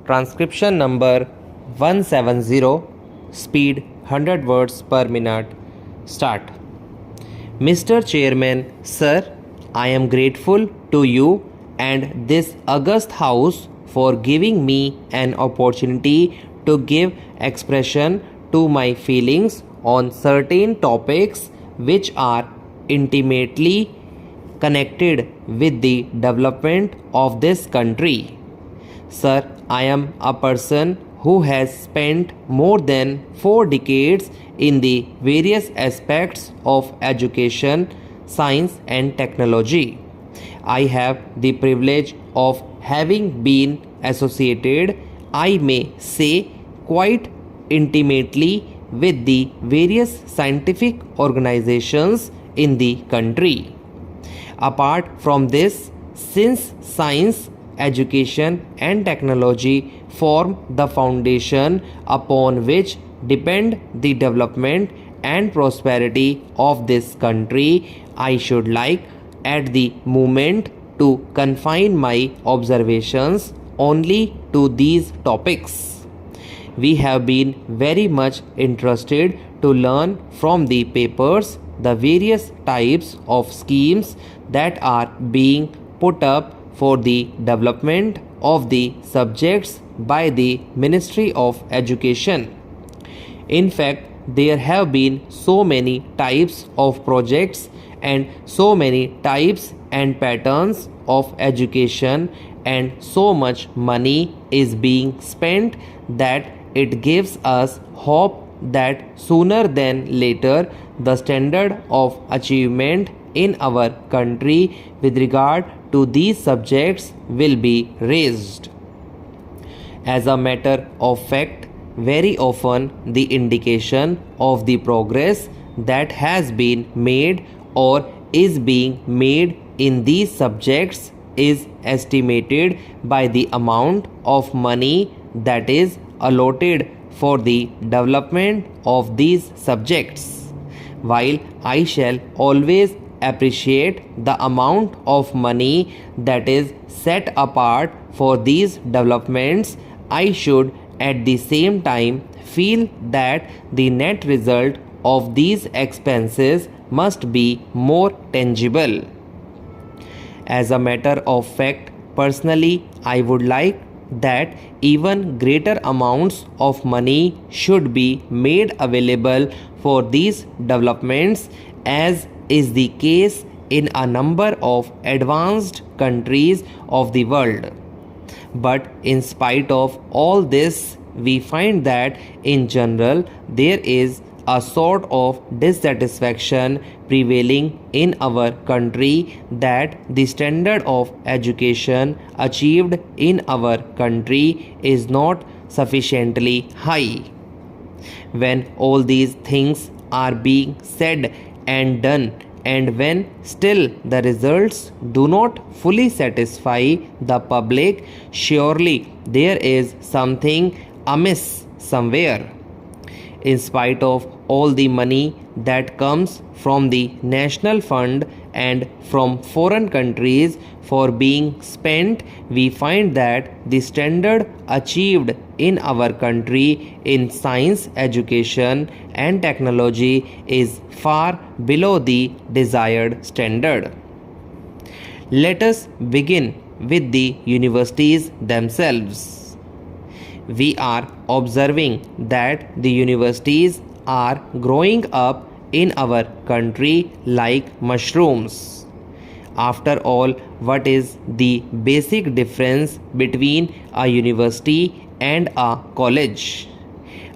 transcription number 170, speed 100 words per minute. Start. Mr. Chairman, sir, I am grateful to you and this august house for giving me an opportunity to give expression to my feelings on certain topics which are intimately connected with the development of this country. Sir, I am a person who has spent more than 4 decades in the various aspects of education, science and technology. I have the privilege of having been associated, I may say, quite intimately with the various scientific organizations in the country. Apart from this, since science, education and technology form the foundation upon which depend the development and prosperity of this country, I should like at the moment to confine my observations only to these topics. We have been very much interested to learn from the papers the various types of schemes that are being put up for the development of the subjects by the Ministry of Education. In fact, there have been so many types of projects and so many types and patterns of education and so much money is being spent that it gives us hope that sooner than later the standard of achievement in our country with regard to these subjects will be raised. As a matter of fact, very often the indication of the progress that has been made or is being made in these subjects is estimated by the amount of money that is allotted for the development of these subjects. While I shall always appreciate the amount of money that is set apart for these developments, I should at the same time feel that the net result of these expenses must be more tangible. As a matter of fact, personally, I would like that even greater amounts of money should be made available for these developments, as is the case in a number of advanced countries of the world. But in spite of all this, we find that in general there is a sort of dissatisfaction prevailing in our country that the standard of education achieved in our country is not sufficiently high. When all these things are being said and done, and when still the results do not fully satisfy the public, surely there is something amiss somewhere. In spite of all the money that comes from the national fund and from foreign countries for being spent, we find that the standard achieved in our country in science, education and technology is far below the desired standard. Let us begin with the universities themselves. We are observing that the universities are growing up in our country like mushrooms. After all, what is the basic difference between a university and a college?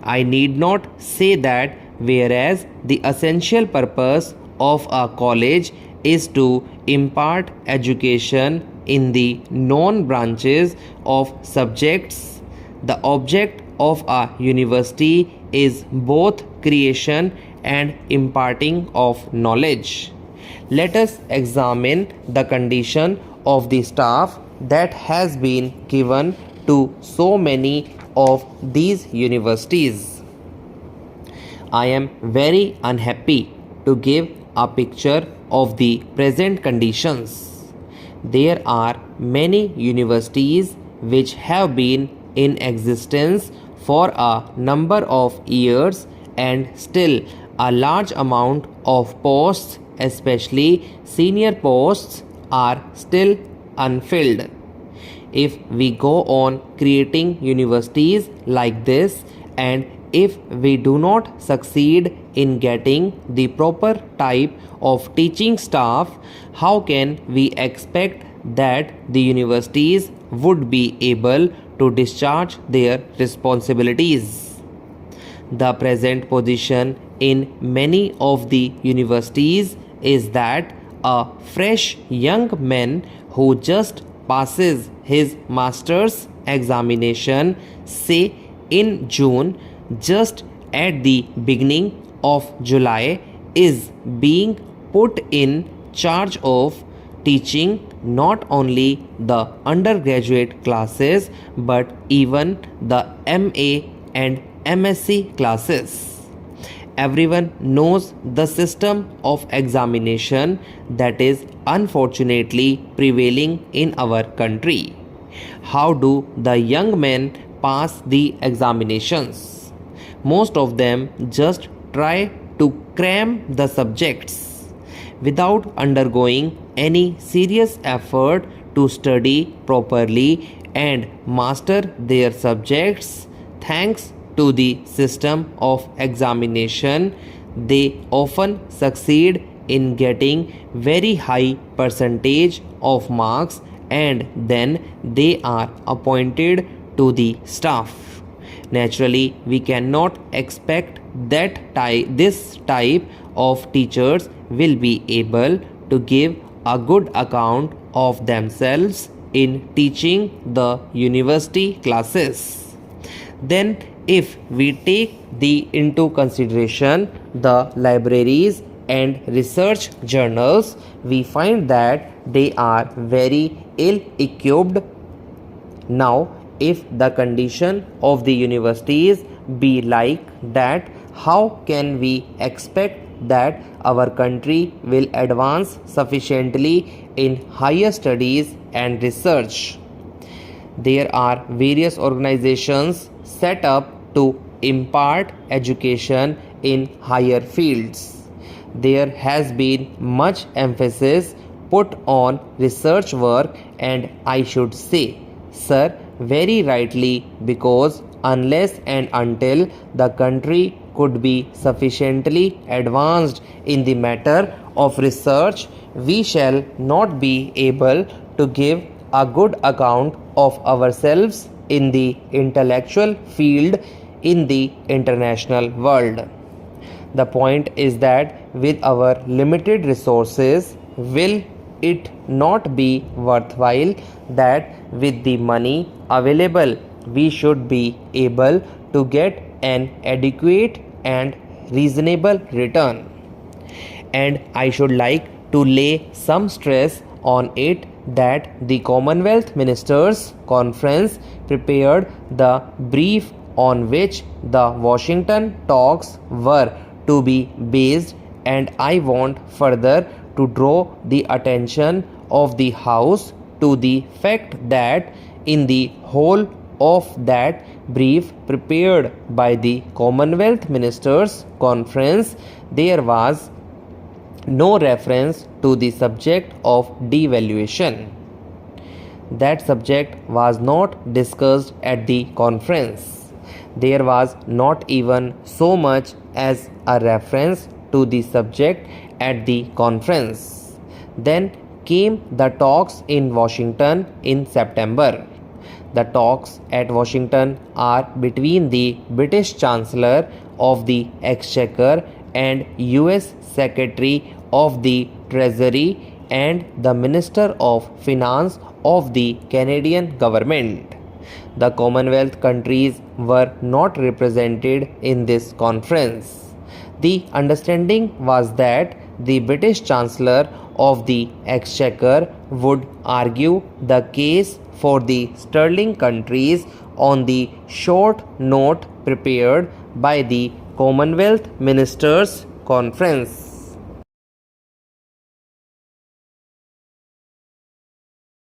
I need not say that whereas the essential purpose of a college is to impart education in the known branches of subjects, the object of a university is both creation and imparting of knowledge. Let us examine the condition of the staff that has been given to so many of these universities. I am very unhappy to give a picture of the present conditions. There are many universities which have been in existence for a number of years, and still a large amount of posts, especially senior posts, are still unfilled. If we go on creating universities like this, and if we do not succeed in getting the proper type of teaching staff, how can we expect that the universities would be able to discharge their responsibilities? The present position in many of the universities is that a fresh young man who just passes his master's examination, say in June, just at the beginning of July, is being put in charge of teaching not only the undergraduate classes but even the MA and MSc classes. Everyone knows the system of examination that is unfortunately prevailing in our country. How do the young men pass the examinations? Most of them just try to cram the subjects without undergoing any serious effort to study properly and master their subjects. Thanks to the system of examination, they often succeed in getting very high percentage of marks, and then they are appointed to the staff. Naturally, we cannot expect that this type of teachers will be able to give a good account of themselves in teaching the university classes. Then if we take into consideration the libraries and research journals, we find that they are very ill equipped. Now, if the condition of the universities be like that, how can we expect that our country will advance sufficiently in higher studies and research? There are various organizations set up to impart education in higher fields. There has been much emphasis put on research work, and I should say, sir, very rightly, because unless and until the country could be sufficiently advanced in the matter of research, we shall not be able to give a good account of ourselves in the intellectual field in the international world. The point is that with our limited resources, will it not be worthwhile that with the money available we should be able to get an adequate and reasonable return? And I should like to lay some stress on it that the Commonwealth Ministers' Conference prepared the brief on which the Washington talks were to be based, and I want further to draw the attention of the House to the fact that in the whole of that brief prepared by the Commonwealth Ministers' Conference, there was no reference to the subject of devaluation. That subject was not discussed at the conference. There was not even so much as a reference to the subject at the conference. Then came the talks in Washington in September. The talks at Washington are between the British Chancellor of the Exchequer and US Secretary of the Treasury and the Minister of Finance of the Canadian government. The Commonwealth countries were not represented in this conference. The understanding was that the British Chancellor of the Exchequer would argue the case for the sterling countries on the short note prepared by the Commonwealth Ministers' Conference.